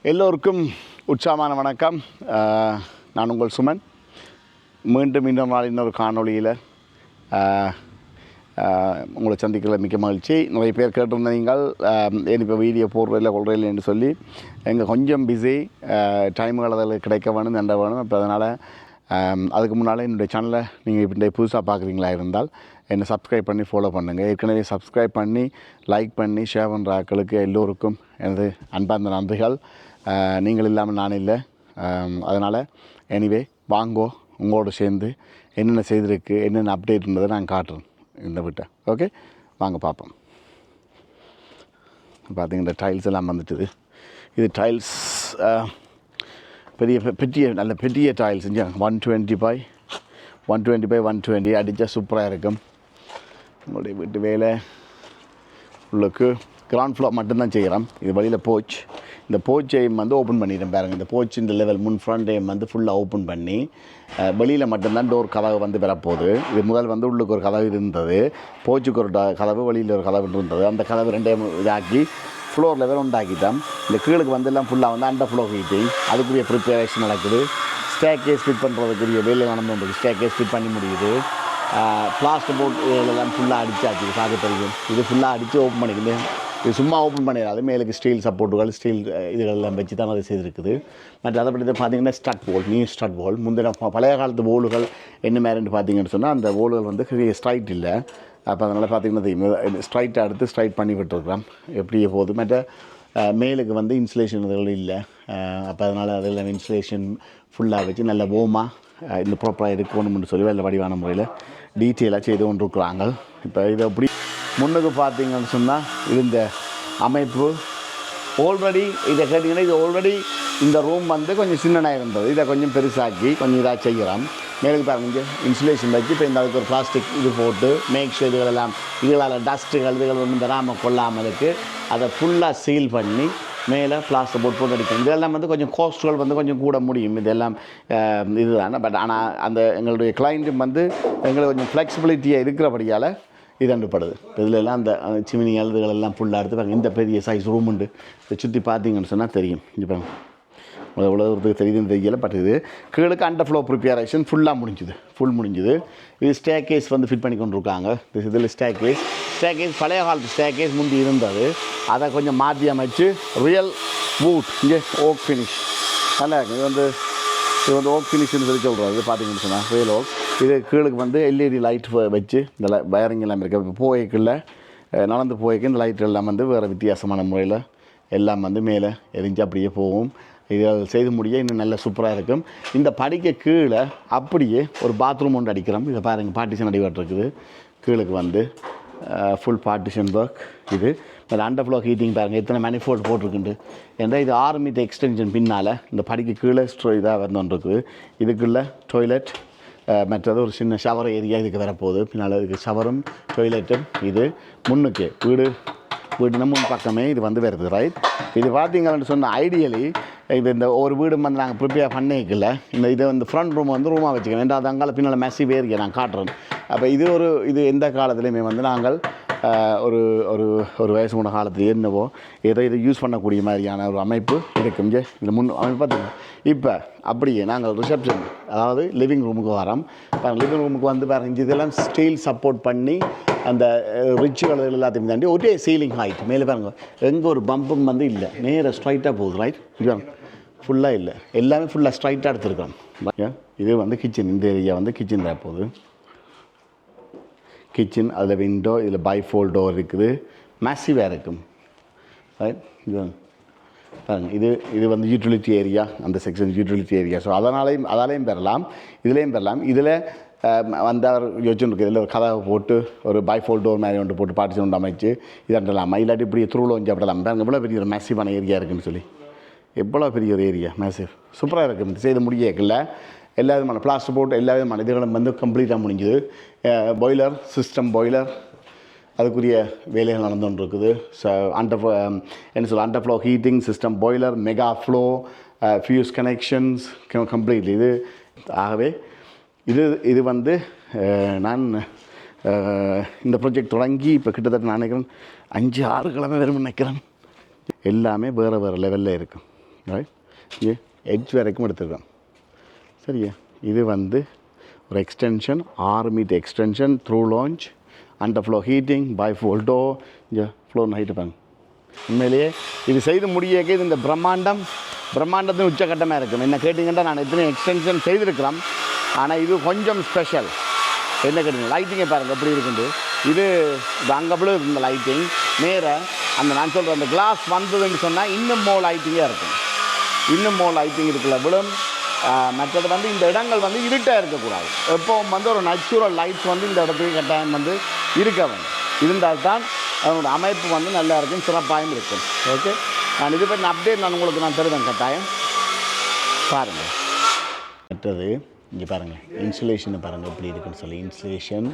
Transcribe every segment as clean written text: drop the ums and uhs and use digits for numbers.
எல்லோருக்கும் உற்சாகமான வணக்கம். நான் உங்கள் சுமன். மீண்டும் இன்னொரு நாள் இன்னொரு காணொளியில் உங்களை சந்திக்கல மிக்க மகிழ்ச்சி. நிறைய பேர் கேட்டிருந்த நீங்கள் இப்போ வீடியோ போடுறதில்ல கொள்றதில்லை என்று சொல்லி எங்கள் கொஞ்சம் பிஸி டைமுகள் அதில் கிடைக்க வேணும் நண்ட வேணும். இப்போ அதனால் அதுக்கு முன்னால் என்னுடைய சேனலை நீங்கள் இப்போ புதுசாக பார்க்குறீங்களா இருந்தால் என்னை சப்ஸ்கிரைப் பண்ணி ஃபாலோ பண்ணுங்கள். ஏற்கனவே சப்ஸ்கிரைப் பண்ணி லைக் பண்ணி ஷேர் பண்ணுற ஆட்களுக்கு எல்லோருக்கும் எனது அன்பார்ந்த நன்றிகள். நீங்கள் இல்லாமல் நான் இல்லை. அதனால் எனிவே வாங்கோ, உங்களோட சேர்ந்து என்னென்ன செய்திருக்கு என்னென்ன அப்டேட்ன்றதை நான் காட்டுறேன் இந்த வீட்டை. ஓகே, வாங்க பார்ப்போம். பார்த்திங்கன்னா டைல்ஸ் எல்லாம் வந்துட்டுது. இது டைல்ஸ் நல்ல பெரிய டைல்ஸ் 120 அடித்தா சூப்பராக இருக்கும். உங்களுடைய வீட்டு வேலை உள்ளுக்கு கிரவுண்ட் ஃப்ளோர் மட்டும்தான் செய்கிறோம். இது வழியில் போச், இந்த போச்சையும் ஓப்பன் பண்ணிடுறேன் பாருங்கள். இந்த போச் இந்த லெவல் முன் ஃப்ரண்டையும் ஃபுல்லாக ஓப்பன் பண்ணி வெளியில் மட்டும்தான் டோர் கதவு வரப்போகுது. இது முதல் உள்ளுக்கு ஒரு கதவு இருந்தது, போச்சுக்கு ஒரு கதவு, வெளியில் ஒரு கதவு இருந்தது. அந்த கதவு ரெண்டையும் இதாக்கி ஃப்ளோர் லெவல் உண்டாக்கிட்டோம். இந்த கீழுக்கு எல்லாம் ஃபுல்லாக அண்டர் ஃப்ளோர் ஹீட்டிங், அதுக்குரிய ப்ரிப்பரேஷன் நடக்குது. ஸ்டேர் கேஸ் ஃபிட் பண்ணுறதுக்குரிய வேலை நடந்துருக்கு. ஸ்டேர் கேஸ் ஃபிட் பண்ணி முடியுது. பிளாஸ்டர் போர்ட் இதெல்லாம் ஃபுல்லாக அடித்தாச்சு. பார்க்க தெரியும். இது ஃபுல்லாக அடித்து ஓப்பன் பண்ணிக்குது. இது சும்மா ஓப்பன் பண்ணிடாது. மேலுக்கு ஸ்டீல் சப்போர்ட்டுகள் ஸ்டீல் இதுகளெல்லாம் வச்சு தான் அது செய்திருக்குது. மற்ற அதை பற்றி பார்த்தீங்கன்னா ஸ்டட் போல், நியூ ஸ்டட் போல். முந்தின பழைய காலத்து போலுகள் என்ன மாதிரின்னு பார்த்தீங்கன்னு சொன்னால் அந்த போலுகள் ஸ்ட்ரைட் இல்லை. அப்போ அதனால் பார்த்திங்கன்னா ஸ்ட்ரைட்டாக எடுத்து ஸ்ட்ரைட் பண்ணி விட்டுருக்குறோம். எப்படியே போகுது. மற்ற மேலுக்கு இன்சுலேஷன் இதுகள் இல்லை. அப்போ அதனால் அதெல்லாம் இன்சுலேஷன் ஃபுல்லாக வச்சு நல்ல ஓமாக இந்த ப்ராப்பராக இருக்கணும்னு சொல்லி நல்ல வடிவான முறையில் டீட்டெயிலாக செய்து கொண்டு இருக்கிறாங்க. இப்போ இதை எப்படி முன்னுக்கு பார்த்தீங்கன்னு சொன்னால் இது இந்த அமைப்பு ஆல்ரெடி இதை கேட்டிங்கன்னா இது ஆல்ரெடி இந்த ரூம் கொஞ்சம் சின்னனாக இருந்தது. இதை கொஞ்சம் பெருசாக்கி கொஞ்சம் இதாக செய்கிறோம். மேலுக்கு பாருங்க இன்சுலேஷன் வச்சு இப்போ இந்த அதுக்கு ஒரு பிளாஸ்டிக் இது போட்டு மேக் ஷூர் இதுகளால் டஸ்ட்டுகள் இதுகள் ஒன்றும் வராமல் கொள்ளாமலுக்கு அதை ஃபுல்லாக சீல் பண்ணி மேலே பிளாஸ்டர் போட்டு அடிக்கும். இதெல்லாம் கொஞ்சம் காஸ்ட்டுகள் கொஞ்சம் கூட முடியும். இதெல்லாம் இதுதானே. பட் ஆனால் அந்த எங்களுடைய கிளைண்ட்டும் எங்களுக்கு கொஞ்சம் ஃப்ளெக்சிபிலிட்டியாக இருக்கிறபடியால் இது அண்டுப்படுது. இதிலெல்லாம் அந்த சிமினி இதுகளெல்லாம் ஃபுல்லாக எடுத்து பாருங்கள். இந்த பெரிய சைஸ் ரூம் உண்டு. இதை சுற்றி பார்த்தீங்கன்னு சொன்னால் தெரியும். இப்போ எவ்வளோ தூரத்துக்கு தெரியுதுன்னு தெரியல. பட் இது கீழுக்கு அண்டர் ஃப்ளோ ப்ரிப்பேரேஷன் ஃபுல்லாக முடிஞ்சுது. இது ஸ்டேர் கேஸ் ஃபிட் பண்ணி கொண்டு இருக்காங்க. இதில் ஸ்டேர் கேஸ் பழைய காலத்து ஸ்டேர் கேஸ் முந்தி இருந்தது. அதை கொஞ்சம் மாற்றி அமைச்சு ரியல் வூட் இங்கே ஓக் ஃபினிஷ் நல்லா இருக்குது. இது ஓக் ஃபினிஷ்னு சொல்லி சொல்கிறோம். இது பார்த்தீங்கன்னு சொன்னால் ரியல் ஓக். இது கீழுக்கு எல்இடி லைட் வச்சு இந்த வயரிங் எல்லாம் இருக்குது. இப்போ போய்க்குள்ள நடந்து போய்க்கு இந்த லைட் எல்லாம் வேறு வித்தியாசமான முறையில் எல்லாம் மேலே எரிஞ்சு அப்படியே போகும். இதை செய்து முடிய இன்னும் நல்ல சூப்பராக இருக்கும். இந்த படிக்க கீழே அப்படியே ஒரு பாத்ரூம் ஒன்று அடிக்கிறோம். இதை பாருங்கள், பார்ட்டிஷன் அடிபட்டுருக்குது. கீழுக்கு ஃபுல் பார்ட்டிஷன் ஒர்க். இது அண்டர் ஃப்ளோ ஹீட்டிங் பாருங்கள் எத்தனை மேனிஃபோல்ட் போட்டிருக்குண்டு. ஏன்னா இது 6 மீட்டர் எக்ஸ்டென்ஷன் பின்னால் இந்த படிக்க கீழே இதாக வந்துருக்குது. இதுக்குள்ளே டாய்லெட், மற்றது ஒரு சின்ன ஷவர் ஏரியா இதுக்கு வரப்போகுது. பின்னால் இதுக்கு ஷவரும் டாய்லெட்டும். இது முன்னுக்கு வீடு முன் பக்கமே இது வருது. ரைட். இது பார்த்தீங்கன்னு சொன்ன ஐடியலி இது இந்த ஒரு வீடு நாங்கள் ப்ரிப்பேர் பண்ணிக்கல. இதை ஃப்ரண்ட் ரூம் ரூமாக வச்சுக்கணும். ஏன்னா அது அங்கால பின்னால் மெஸ்ஸிவ் ஏரியா நான் காட்டுறேன். அப்போ இது எந்த காலத்துலேயுமே நாங்கள் ஒரு ஒரு ஒரு வயசு முன்ன காலத்தில் என்னவோ இதை யூஸ் பண்ணக்கூடிய மாதிரியான ஒரு அமைப்பு இருக்கும். இதில் அமைப்பு பார்த்துங்க. இப்போ அப்படியே நாங்கள் ரிசப்ஷன் அதாவது லிவிங் ரூமுக்கு வரோம். லிவிங் ரூமுக்கு பாருங்க இதெல்லாம் ஸ்டீல் சப்போர்ட் பண்ணி அந்த ரிச்சுகள் எல்லாத்தையும் தாண்டி ஒரே சீலிங் ஹைட் மேலே பாருங்க. எங்கே ஒரு பம்பும் இல்லை, நேராக ஸ்ட்ரைட்டாக போகுது. ரைட். இது ஃபுல்லாக இல்லை, எல்லாமே ஃபுல்லாக ஸ்ட்ரைட்டாக எடுத்துருக்கோம். இது கிச்சன். இந்த ஏரியா கிச்சன் தான் போகுது. கிச்சன், அதில் விண்டோ, இதில் பைஃபோல் டோர் இருக்குது. மேசிவாக இருக்கும். ரைட். இது பாருங்கள். இது யூட்டிலிட்டி ஏரியா. அந்த செக்ஷன் யூட்டிலிட்டி ஏரியா. ஸோ அதாலேயும் பெறலாம், இதுலேயும் பெறலாம். இதில் அவர் யோசிச்சுருக்கு. இதில் ஒரு கதவை போட்டு ஒரு பைஃபோல் டோர் மாதிரி ஒன்று போட்டு பார்ட்டிஷன் ஒன்று அமைச்சு இதெல்லாம் இல்லாட்டி இப்படி த்ரூவில் வந்து அப்படிலாம் பாருங்கள். எவ்வளோ பெரிய ஒரு மேசிவான ஏரியா இருக்குதுன்னு சொல்லி. எவ்வளோ பெரிய ஒரு ஏரியா மேசிவ் சூப்பராக இருக்குது. செய்து முடியல. எல்லா விதமான பிளாஸ்டர் போட்டு எல்லா விதமான இதுகளும் கம்ப்ளீட்டாக முடிஞ்சுது. பாய்லர் சிஸ்டம், பாய்லர் அதுக்குரிய வேலைகள் நடந்துகிட்டு இருக்குது. Under floor heating system, boiler, mega flow, fuse connections completely இது. ஆகவே இது நான் இந்த ப்ராஜெக்ட் தொடங்கி இப்போ கிட்டத்தட்ட நான் நினைக்கிறேன் 5-6 கிழமை வரும்னு நினைக்கிறேன். எல்லாமே வேறு லெவலில் இருக்கும். ரைட். இங்கே எட்ஜ் வரைக்கும் எடுத்துருக்கோம். சரியா, இது வந்து ஒரு extension 6 metre extension through lounge under floor heating by ஃபோல்டோ. இங்கே ஃப்ளோர் ஹைட்டு பாருங்க. உண்மையிலேயே இது செய்து முடியக்கு இது இந்த பிரம்மாண்டத்தின் உச்சக்கட்டமாக இருக்கும். என்ன கேட்டிங்கன்னா நான் எத்தனை எக்ஸ்டென்ஷன் செய்திருக்கிறோம், ஆனால் இது கொஞ்சம் ஸ்பெஷல். என்ன கேட்டீங்க, லைட்டிங்கை பாருங்கள் எப்படி இருக்குது. இது அங்கே விழுது இந்த லைட்டிங் நேராக அந்த நான் சொல்கிற அந்த கிளாஸ் வந்ததுன்னு சொன்னால் இன்னும் மோ லைட்டிங்காக இருக்கும். இன்னும் மோ லைட்டிங் இருக்குல்ல விழும். மற்றது வந்து இந்த இடங்கள் வந்து இருட்டாக இருக்கக்கூடாது. எப்போவும் வந்து ஒரு நேச்சுரல் லைட்ஸ் வந்து இந்த இடத்துக்கு கட்டாயம் வந்து இருக்க வேண்டும். இருந்தால்தான் அதனோட அமைப்பு வந்து நல்லா இருக்கும், சிறப்பாகவும் இருக்கும். ஓகே, நான் இது பற்றி அப்டேட் உங்களுக்கு நான் தருவேன் கட்டாயம். பாருங்கள். மற்றது இங்கே பாருங்கள், இன்சுலேஷனை பாருங்கள் எப்படி இருக்குன்னு சொல்லி. இன்சுலேஷன்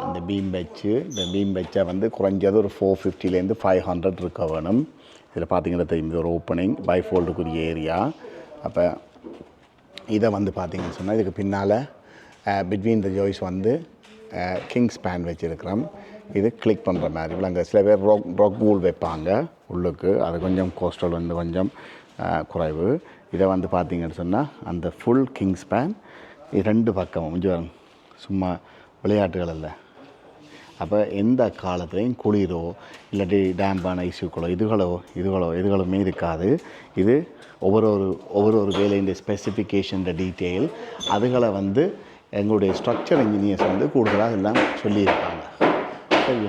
இந்த பீம் வச்சை வந்து குறைஞ்சது ஒரு 450லேருந்து 500 இருக்க வேணும். இதில் பார்த்தீங்கன்னா தெரியும், இது ஒரு ஓப்பனிங் பைஃபோல்டுக்குரிய ஏரியா. அப்போ இதை வந்து பார்த்தீங்கன்னு சொன்னால் இதுக்கு பின்னால் பிட்வீன் த ஜாய்ஸ் வந்து கிங் ஸ்பேன் வச்சுருக்கிறோம். இது கிளிக் பண்ணுற மாதிரி விளங்க. சில பேர் ராக் வூல் வைப்பாங்க உள்ளுக்கு, அது கொஞ்சம் கோஸ்டல் வந்து கொஞ்சம் குறைவு. இதை வந்து பார்த்தீங்கன்னு சொன்னால் அந்த ஃபுல் கிங் ஸ்பேன் 2 பக்கமும் கொஞ்சம் சும்மா விளையாட்டுகள் இல்லை. அப்போ எந்த காலத்துலேயும் குளிரோ இல்லாட்டி டேம்பான இஷ்யூக்களோ இதுகளுமே இருக்காது. இது ஒவ்வொரு வேலையின் ஸ்பெசிஃபிகேஷன் டீட்டெயில் அதுகளை வந்து எங்களுடைய ஸ்ட்ரக்சர் இன்ஜினியர்ஸ் வந்து கூடுதலாக எல்லாம் சொல்லியிருப்பாங்க. சரி,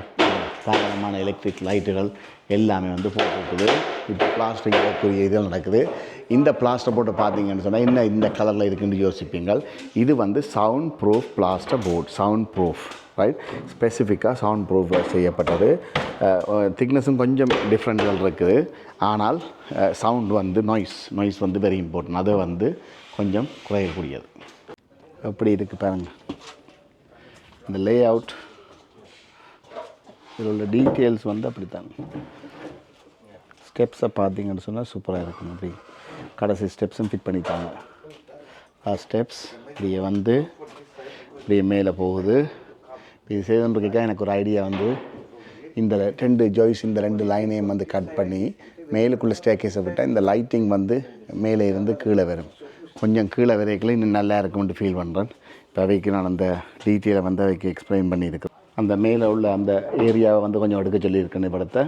தாராளமான எலக்ட்ரிக் லைட்டுகள் எல்லாமே வந்து போட்டுருக்குது. இப்போ பிளாஸ்டிக் வரக்கூடிய இதெல்லாம் நடக்குது. இந்த பிளாஸ்டர் போட்டு பார்த்தீங்கன்னு சொன்னால் என்ன இந்த கலரில் இருக்குன்னு யோசிப்பீங்கள். இது வந்து sound proof plaster board, sound proof, right. ஸ்பெசிஃபிக்காக சவுண்ட் ப்ரூஃப் செய்யப்பட்டது. திக்னஸும் கொஞ்சம் டிஃப்ரெண்ட்கள் இருக்குது. ஆனால் சவுண்ட் வந்து நாய்ஸ் வந்து வெரி இம்பார்ட்டன்ட். அதை வந்து கொஞ்சம் குறையக்கூடியது. எப்படி இருக்குது பாருங்கள். இந்த லே அவுட் இதில் உள்ள டீட்டெயில்ஸ் வந்து அப்படி தாங்க. ஸ்டெப்ஸை பார்த்தீங்கன்னு சொன்னால் சூப்பராக இருக்கும். அப்படி கடைசி ஸ்டெப்ஸும் ஃபிட் பண்ணித்தாங்க. ஸ்டெப்ஸ் இப்படியே வந்து இப்படியே மேலே போகுது. இது செய்துன்றதுக்காக எனக்கு ஒரு ஐடியா வந்து இந்த 2 ஜாய்ஸ் இந்த 2 லைனையும் வந்து கட் பண்ணி மேலுக்குள்ளே ஸ்டேர்கேஸை விட்டால் இந்த லைட்டிங் வந்து மேலே இருந்து கீழே வரும். கொஞ்சம் கீழே வரைக்கும் இன்னும் நல்லா இருக்கும்னு ஃபீல் பண்ணுறேன். இப்போ அவைக்கு நான் அந்த டீட்டெயிலை வந்து அவைக்கு எக்ஸ்பிளைன் பண்ணியிருக்கேன். அந்த மேலே உள்ள அந்த ஏரியாவை வந்து கொஞ்சம் எடுக்க சொல்லியிருக்கேன். படத்தை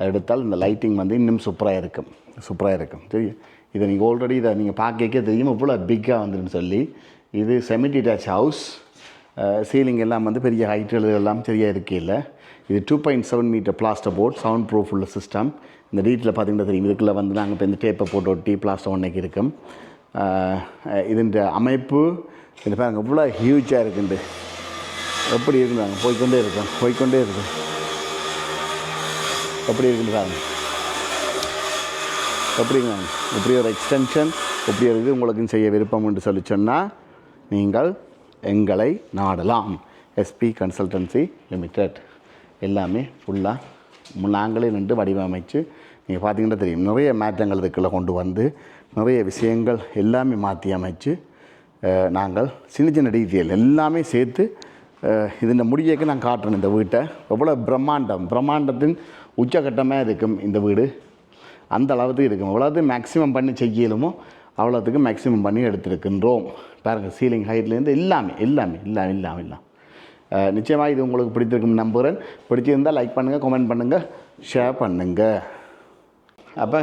எடுத்தால் இந்த லைட்டிங் வந்து இன்னும் சூப்பராக இருக்கும். சரி, இதை நீங்கள் ஆல்ரெடி இதை நீங்கள் பார்க்க தெரியும் இவ்வளோ பிக்காக வந்துன்னு சொல்லி. இது செமி டிட்டாச் ஹவுஸ். சீலிங் எல்லாம் வந்து பெரிய ஹைட்டுகள் எல்லாம் சரியாக இருக்கையில். இது 2.7 metre plaster board, sound proof உள்ள சிஸ்டம். இந்த டீட்டில் பார்த்தீங்கன்னா தெரியும். இதுக்குள்ளே வந்து நாங்கள் இப்போ இந்த டேப்பை போட்டு ஒட்டி பிளாஸ்டர் ஒன்றைக்கு இருக்கும். இதன் அமைப்பு இது பாருங்கள் இவ்வளோ ஹியூஜாக இருக்குண்டு. எப்படி இருக்குதாங்க, போய்கொண்டே இருக்கும். எப்படி இருக்குன்னு பாருங்க. எப்படி இருக்குங்க, இப்படி ஒரு எக்ஸ்டென்ஷன் இப்படி இருக்குது. உங்களுக்கும் செய்ய விருப்பம் என்று சொல்லி சொன்னால் நீங்கள் எங்களை நாடலாம். SP consultancy limited. எல்லாமே ஃபுல்லாக நாங்களே நின்று வடிவமைச்சு நீங்கள் பார்த்தீங்கன்னா தெரியும். நிறைய மாற்றங்கள் இதுக்குள்ளே கொண்டு வந்து நிறைய விஷயங்கள் எல்லாமே மாற்றி அமைச்சு நாங்கள் சின்ன டீட்டெயில் எல்லாமே சேர்த்து இதில் முடியக்கு நான் காட்டுறேன். இந்த வீட்டை எவ்வளோ பிரம்மாண்டத்தின் உச்சகட்டமாக இருக்கும் இந்த வீடு. அந்த அளவுக்கு இருக்கும். எவ்வளோது மேக்ஸிமம் பண்ணி செய்யலுமோ அவ்வளோத்துக்கு மேக்ஸிமம் பண்ணி எடுத்துருக்கின்றோம். பாருங்கள், சீலிங் ஹைட்லேருந்து எல்லாமே. நிச்சயமாக இது உங்களுக்கு பிடித்திருக்கும் நம்புகிறேன். பிடிச்சிருந்தால் லைக் பண்ணுங்கள், கமெண்ட் பண்ணுங்கள், ஷேர் பண்ணுங்கள். அப்போ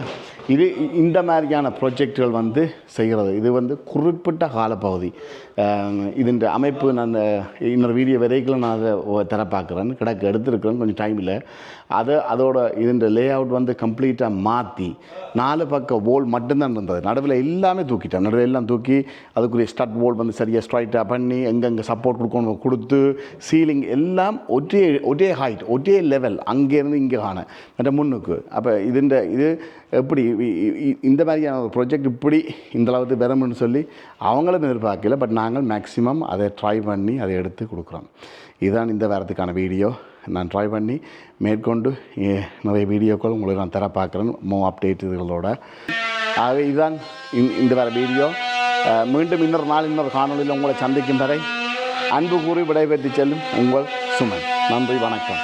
இது இந்த மாதிரியான ப்ராஜெக்டுகள் வந்து செய்கிறது இது வந்து குறிப்பிட்ட காலப்பகுதி. இதன் அமைப்பு நான் இன்னொரு வீடியோ வரைக்கும் நான் அதை தர பார்க்குறேன். கிடக்கு எடுத்துருக்குறேன், கொஞ்சம் டைம் இல்லை. அதோட இதன் லே அவுட் வந்து கம்ப்ளீட்டாக மாற்றி 4 பக்க வோல் மட்டும்தான் இருந்தது. நடுவில் எல்லாமே தூக்கிட்டேன். நடுவில் எல்லாம் தூக்கி அதுக்குரிய ஸ்டட் வோல் வந்து சரியாக ஸ்ட்ரைட்டாக பண்ணி எங்கெங்கே சப்போர்ட் கொடுத்து சீலிங் எல்லாம் ஒரே ஹைட் ஒரே லெவல் அங்கேருந்து இங்கே காண மற்ற முன்னுக்கு. அப்போ இது எப்படி இந்த மாதிரியான ஒரு ப்ராஜெக்ட் இப்படி இந்த அளவுக்கு பெறணும்னு சொல்லி அவங்களும் எதிர்பார்க்கல. பட் நாங்கள் மேக்ஸிமம் அதை ட்ரை பண்ணி அதை எடுத்து கொடுக்குறோம். இதுதான் இந்த வாரத்துக்கான வீடியோ. நான் ட்ரை பண்ணி மேற்கொண்டு நிறைய வீடியோக்கள் உங்களுக்கு நான் தர பார்க்குறேன், அப்டேட் இதுகளோட. ஆகவே இதுதான் இந்த வார வீடியோ. மீண்டும் இன்னொரு காணொலியில் உங்களை சந்திக்கும் வரை அன்பு கூறி விடைபெற்று செல்லும் உங்கள் சுமன். நன்றி, வணக்கம்.